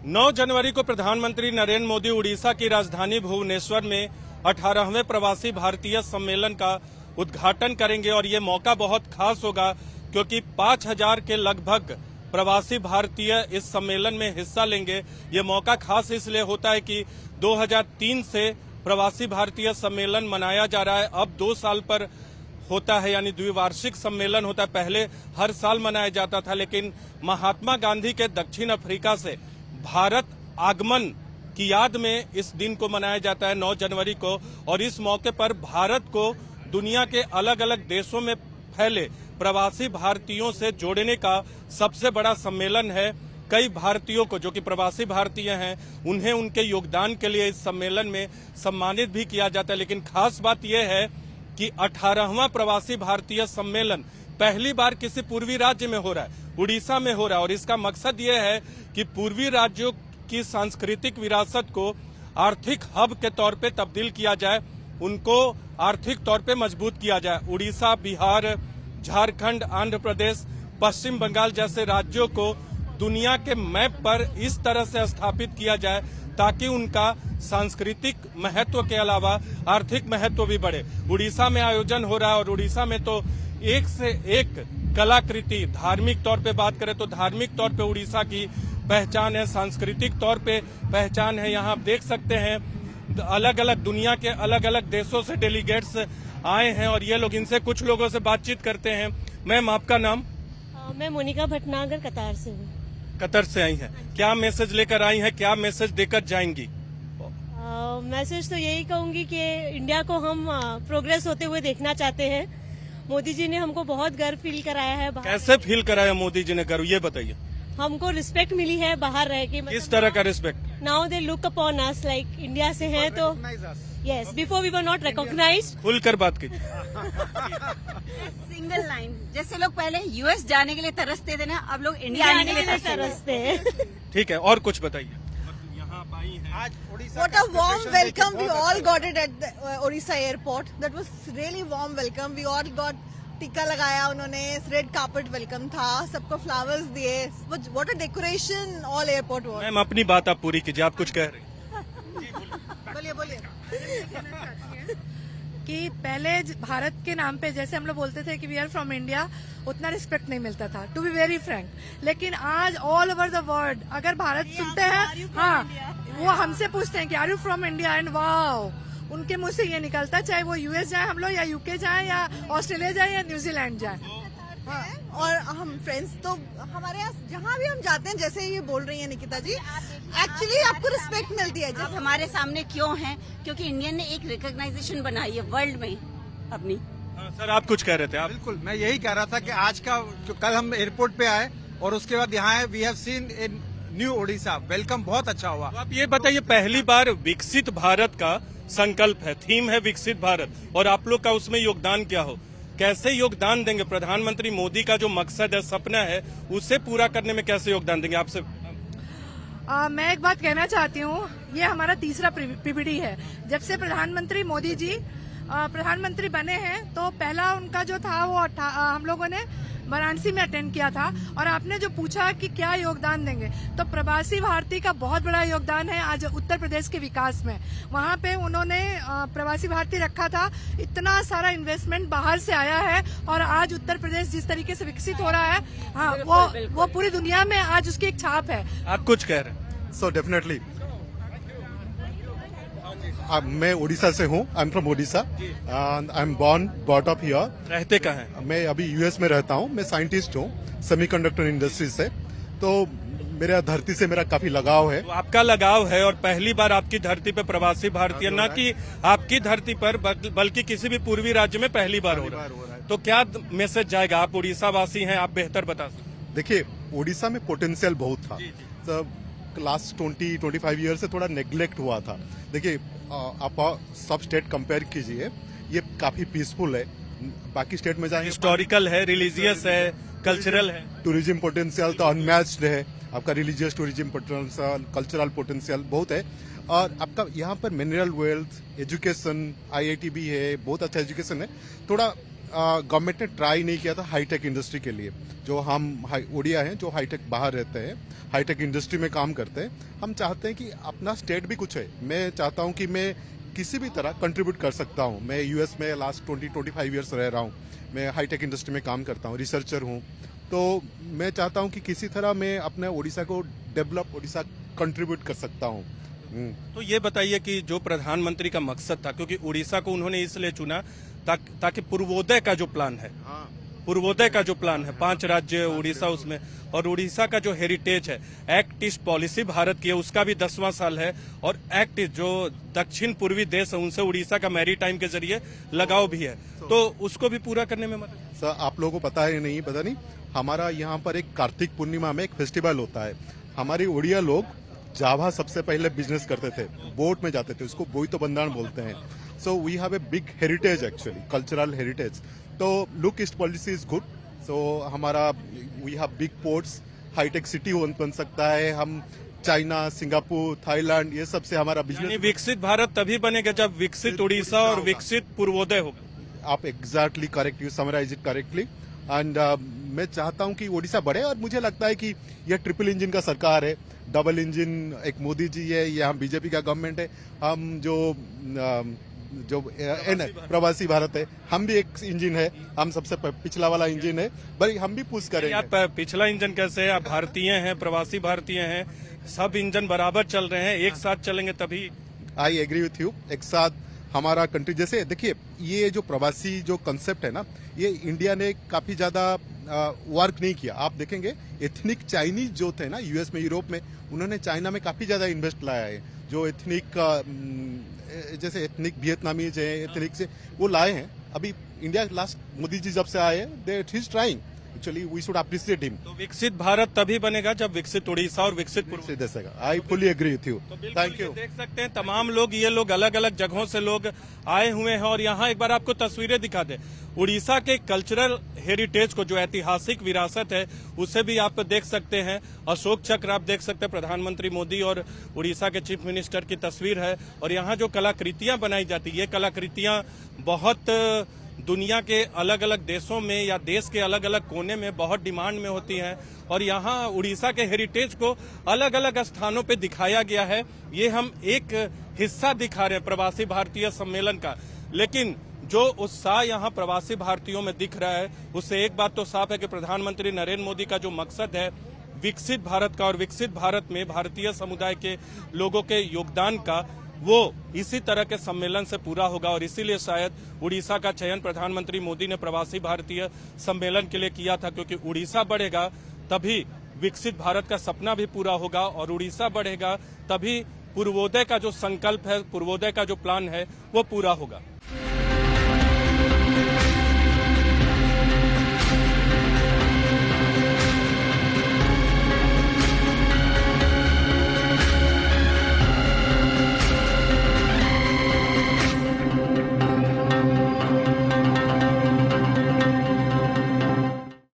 9 जनवरी को प्रधानमंत्री नरेंद्र मोदी उड़ीसा की राजधानी भुवनेश्वर में 18वें प्रवासी भारतीय सम्मेलन का उद्घाटन करेंगे और ये मौका बहुत खास होगा क्योंकि 5000 के लगभग प्रवासी भारतीय इस सम्मेलन में हिस्सा लेंगे। ये मौका खास इसलिए होता है कि 2003 से प्रवासी भारतीय सम्मेलन मनाया जा रहा है। अब 2 साल पर होता है, यानी द्विवार्षिक सम्मेलन होता है। पहले हर साल मनाया जाता था, लेकिन महात्मा गांधी के दक्षिण अफ्रीका से भारत आगमन की याद में इस दिन को मनाया जाता है 9 जनवरी को। और इस मौके पर भारत को दुनिया के अलग अलग देशों में फैले प्रवासी भारतीयों से जोड़ने का सबसे बड़ा सम्मेलन है। कई भारतीयों को जो कि प्रवासी भारतीय हैं, उन्हें उनके योगदान के लिए इस सम्मेलन में सम्मानित भी किया जाता है। लेकिन खास बात यह है कि 18वां प्रवासी भारतीय सम्मेलन पहली बार किसी पूर्वी राज्य में हो रहा है, उड़ीसा में हो रहा है। और इसका मकसद यह है कि पूर्वी राज्यों की सांस्कृतिक विरासत को आर्थिक हब के तौर पे तब्दील किया जाए, उनको आर्थिक तौर पे मजबूत किया जाए। उड़ीसा, बिहार, झारखंड, आंध्र प्रदेश, पश्चिम बंगाल जैसे राज्यों को दुनिया के मैप पर इस तरह से स्थापित किया जाए ताकि उनका सांस्कृतिक महत्व के अलावा आर्थिक महत्व भी बढ़े। उड़ीसा में आयोजन हो रहा है और उड़ीसा में तो एक से एक कलाकृति, धार्मिक तौर पे बात करें तो धार्मिक तौर पे उड़ीसा की पहचान है, सांस्कृतिक तौर पे पहचान है। यहाँ आप देख सकते हैं अलग अलग दुनिया के अलग अलग देशों से डेलीगेट्स आए हैं और ये लोग, इनसे कुछ लोगों से बातचीत करते हैं। मैम, आपका नाम? मैं मोनिका भटनागर, कतार से हूँ। कतर से आई हैं, क्या मैसेज लेकर आई हैं, क्या मैसेज देकर जाएंगी? मैसेज तो यही कहूंगी कि इंडिया को हम प्रोग्रेस होते हुए देखना चाहते हैं। मोदी जी ने हमको बहुत गर्व फील कराया है। कैसे फील कराया मोदी जी ने गर्व, ये बताइए। हमको रिस्पेक्ट मिली है बाहर रह के। किस तरह का respect? Now they look upon us like India से हैं तो yes, before we were not recognized. खुलकर बात कीजिए। सिंगल लाइन, जैसे लोग पहले यूएस जाने के लिए तरसते थे ना, अब लोग इंडिया आने के लिए तरसते हैं। ठीक है, और कुछ बताइए। What a warm welcome we all got it at the Orissa airport. That was really warm welcome. We all got टीका लगाया उन्होंने, रेड कार्पेट वेलकम था, सबको फ्लावर्स दिए। What a decoration all airport was. Ma'am, अपनी बात आप पूरी कीजिए, आप कुछ कह रहे हैं। बोलिए। कि पहले भारत के नाम पे जैसे हम लोग बोलते थे कि वी आर फ्रॉम इंडिया, उतना रिस्पेक्ट नहीं मिलता था, टू बी वेरी फ्रैंक। लेकिन आज ऑल ओवर द वर्ल्ड अगर भारत सुनते हैं, हाँ, वो हमसे पूछते हैं कि are you from India, and wow, उनके मुंह से ये निकलता, चाहे वो यूएस जाए हम लोग, या यूके जाए, या ऑस्ट्रेलिया जाए, या न्यूजीलैंड जाए। हाँ, और हम फ्रेंड्स तो हमारे यहाँ जहाँ भी हम जाते हैं, जैसे ये बोल रही है निकिता जी, एक्चुअली आपको रिस्पेक्ट मिलती है। आप हमारे सामने क्यों हैं? क्योंकि इंडियन ने एक रिकॉग्नाइजेशन बनाई है वर्ल्ड में अपनी। सर, आप कुछ कह रहे थे? आप? बिल्कुल, मैं यही कह रहा था कि आज का जो कल हम एयरपोर्ट पे आए और उसके बाद यहाँ आए, we have seen in new Odisha, welcome बहुत अच्छा हुआ। तो आप ये बताइए, पहली बार विकसित भारत का संकल्प है, थीम है विकसित भारत, और आप लोग का उसमें योगदान क्या हो, कैसे योगदान देंगे? प्रधानमंत्री मोदी का जो मकसद है, सपना है, उसे पूरा करने में कैसे योगदान देंगे? आपसे मैं एक बात कहना चाहती हूँ, ये हमारा तीसरा पीपीडी है। जब से प्रधानमंत्री मोदी जी प्रधानमंत्री बने हैं, तो पहला उनका जो था वो हम लोगों ने वाराणसी में अटेंड किया था। और आपने जो पूछा कि क्या योगदान देंगे, तो प्रवासी भारतीय का बहुत बड़ा योगदान है आज उत्तर प्रदेश के विकास में। वहाँ पे उन्होंने प्रवासी भारतीय रखा था, इतना सारा इन्वेस्टमेंट बाहर से आया है और आज उत्तर प्रदेश जिस तरीके से विकसित हो रहा है, हाँ, वो पूरी दुनिया में आज उसकी एक छाप है। आप कुछ कह रहे हैं? सो डेफिनेटली मैं उड़ीसा से हूँ, I am from Orissa, I am born brought up here. रहते कहाँ हैं? मैं अभी यूएस में रहता हूँ, मैं साइंटिस्ट हूँ सेमीकंडक्टर इंडस्ट्री से, तो मेरा धरती से मेरा काफी लगाव है। तो आपका लगाव है और पहली बार आपकी धरती पर प्रवासी भारतीय, न कि आपकी धरती पर बल्कि किसी भी पूर्वी राज्य में पहली बार हो रहा है, तो क्या मैसेज जाएगा? आप उड़ीसा वासी हैं, आप बेहतर बता सकते। देखिए, उड़ीसा में पोटेंशियल बहुत था, तो लास्ट 20-25 ईयर से थोड़ा नेग्लेक्ट हुआ था। देखिए, आप सब स्टेट कंपेयर कीजिए, ये काफी पीसफुल है। बाकी स्टेट में जाएंगे, हिस्टोरिकल है, रिलीजियस है, कल्चरल है, टूरिज्म पोटेंशियल तो अनमैच्ड है, आपका religious tourism potential, cultural potential बहुत है। और आपका यहाँ पर मिनरल वेल्थ, एजुकेशन, आईआईटी भी है, बहुत अच्छा एजुकेशन है। थोड़ा गवर्नमेंट ने ट्राई नहीं किया था हाईटेक इंडस्ट्री के लिए। जो हम ओडिया हैं जो हाईटेक बाहर रहते हैं, हाईटेक इंडस्ट्री में काम करते हैं, हम चाहते हैं कि अपना स्टेट भी कुछ है। मैं चाहता हूं कि मैं किसी भी तरह कंट्रीब्यूट कर सकता हूं। मैं यूएस में लास्ट 20-25 ईयर्स रह रहा हूं। मैं हाईटेक इंडस्ट्री में काम करता हूं, रिसर्चर हूं। तो मैं चाहता हूं कि किसी तरह मैं अपने ओडिशा को डेवलप, ओडिशा कंट्रीब्यूट कर सकता हूं। तो ये बताइए कि जो प्रधानमंत्री का मकसद था, क्योंकि उड़ीसा को उन्होंने इसलिए चुना ताकि पूर्वोदय का जो प्लान है, पूर्वोदय का जो प्लान है, 5 राज्य उड़ीसा उसमें, और उड़ीसा का जो हेरिटेज है, एक्ट ईस्ट पॉलिसी भारत की है, उसका भी 10वां साल है, और एक्ट ईस्ट जो दक्षिण पूर्वी देश है उनसे उड़ीसा का मैरीटाइम के जरिए लगाव भी है, तो उसको भी पूरा करने में मदद। सर आप लोगों को पता है नहीं, पता नहीं, हमारा यहाँ पर एक कार्तिक पूर्णिमा में एक फेस्टिवल होता है। हमारे उड़िया लोग जावा सबसे पहले बिजनेस करते थे, बोट में जाते थे, उसको बोईतो बंदारण बोलते हैं। So we have a big heritage, actually cultural heritage. तो look east policy is good. So हमारा we have big ports, hi tech city बन सकता है। हम चाइना, सिंगापुर, थाईलैंड, ये सबसे हमारा बिजनेस। विकसित भारत तभी बनेगा जब विकसित उड़ीसा और विकसित पूर्वोदय होगा। आप exactly correct, you summarize it correctly. And मैं चाहता हूं कि ओडिशा बढ़े, और मुझे लगता है कि यह ट्रिपल इंजन का सरकार है, डबल इंजन, एक मोदी जी है, ये हम बीजेपी का गवर्नमेंट है, हम जो प्रवासी भारत है, हम भी एक इंजन है, हम सबसे पिछला वाला इंजन है, भाई हम भी पुश करेंगे। आप पिछला इंजन कैसे है? आप भारतीय हैं, प्रवासी भारतीय हैं, सब इंजन बराबर चल रहे हैं, एक साथ चलेंगे तभी। I agree with you. एक साथ हमारा कंट्री, जैसे देखिए ये जो प्रवासी जो कंसेप्ट है ना, ये इंडिया ने काफी ज्यादा वर्क नहीं किया। आप देखेंगे एथनिक चाइनीज जो थे ना यूएस में, यूरोप में, उन्होंने चाइना में काफी ज्यादा इन्वेस्ट लाया है। जो एथनिक जैसे एथनिक वियतनामीज है, एथनिक से वो लाए हैं। अभी इंडिया लास्ट मोदी जी जब से आए हैं, they he is trying, actually we should appreciate him. तो विकसित भारत तभी बनेगा जब विकसित उड़ीसा और विकसित पूर्व। I fully agree with you. Thank you. देख सकते हैं तमाम लोग, ये लोग अलग अलग जगहों से लोग आए हुए हैं, और यहाँ एक बार आपको तस्वीरें दिखा दे उड़ीसा के कल्चरल हेरिटेज को, जो ऐतिहासिक विरासत है, उसे भी आप देख सकते हैं। अशोक चक्र आप देख सकते हैं, प्रधानमंत्री मोदी और उड़ीसा के चीफ मिनिस्टर की तस्वीर है। और यहाँ जो कलाकृतियां बनाई जाती है, ये कलाकृतियां बहुत दुनिया के अलग अलग देशों में या देश के अलग अलग कोने में बहुत डिमांड में होती हैं, और यहाँ उड़ीसा के हेरिटेज को अलग अलग स्थानों पे दिखाया गया है। ये हम एक हिस्सा दिखा रहे हैं प्रवासी भारतीय सम्मेलन का, लेकिन जो उत्साह यहाँ प्रवासी भारतीयों में दिख रहा है, उससे एक बात तो साफ है कि प्रधानमंत्री नरेंद्र मोदी का जो मकसद है विकसित भारत का, और विकसित भारत में भारतीय समुदाय के लोगों के योगदान का, वो इसी तरह के सम्मेलन से पूरा होगा। और इसीलिए शायद उड़ीसा का चयन प्रधानमंत्री मोदी ने प्रवासी भारतीय सम्मेलन के लिए किया था, क्योंकि उड़ीसा बढ़ेगा तभी विकसित भारत का सपना भी पूरा होगा, और उड़ीसा बढ़ेगा तभी पूर्वोदय का जो संकल्प है, पूर्वोदय का जो प्लान है, वो पूरा होगा।